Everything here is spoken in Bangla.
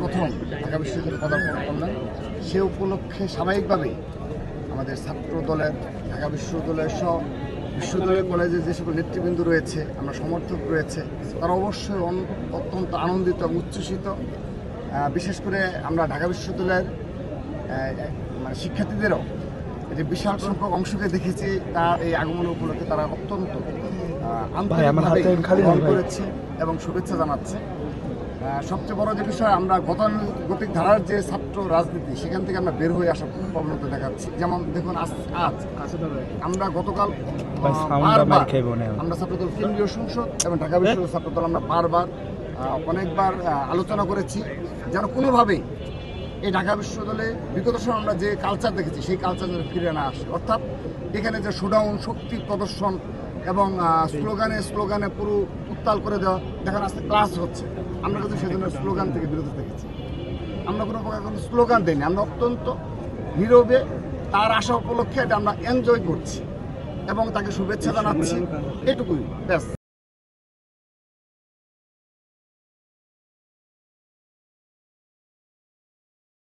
প্রথম ঢাকা বিশ্ববিদ্যালয়ে পদার্পণ করলেন, সে উপলক্ষে স্বাভাবিকভাবেই আমাদের ছাত্র দলের, ঢাকা বিশ্ববিদ্যালয়ের সহ বিশ্ববিদ্যালয় কলেজে যে সকল নেতৃবৃন্দ রয়েছে, আমরা সমর্থক রয়েছে, তারা অবশ্যই অত্যন্ত আনন্দিত এবং উচ্ছ্বসিত। বিশেষ করে আমরা ঢাকা বিশ্ববিদ্যালয়ের মানে শিক্ষার্থীদেরও যে বিশাল সংখ্যক অংশকে দেখেছি, তার এই আগমন উপলক্ষে তারা অত্যন্ত আন্তরিকভাবে গ্রহণ করেছে এবং শুভেচ্ছা জানাচ্ছে। সবচেয়ে বড় যে বিষয়, আমরা গতানুগতিক ধারার যে ছাত্র রাজনীতি, সেখান থেকে আমরা বের হয়ে আসার প্রবণতা দেখাচ্ছি। যেমন দেখুন, আজ আমরা গতকাল আমরা ছাত্রদল কেন্দ্রীয় সংসদ এবং ঢাকা বিশ্ববিদ্যালয় ছাত্রদল আমরা অনেকবার আলোচনা করেছি যেন কোনোভাবেই এই ঢাকা বিশ্ববিদ্যালয়ে বিগত সময় আমরা যে কালচার দেখেছি, সেই কালচার যেন ফিরে না আসে। অর্থাৎ এখানে যে শোডাউন, শক্তি প্রদর্শন এবং স্লোগানে পুরো উত্তাল করে দেওয়া, দেখেন আজকে ক্লাস হচ্ছে, আমরা কিন্তু সেজন্য স্লোগান থেকে বিরত থেকেছি। আমরা কোনো প্রকার কোনো স্লোগান দিইনি, আমরা অত্যন্ত নীরবে তার আশা উপলক্ষে এটা আমরা এনজয় করছি এবং তাকে শুভেচ্ছা জানাচ্ছি, এটুকুই ব্যাস।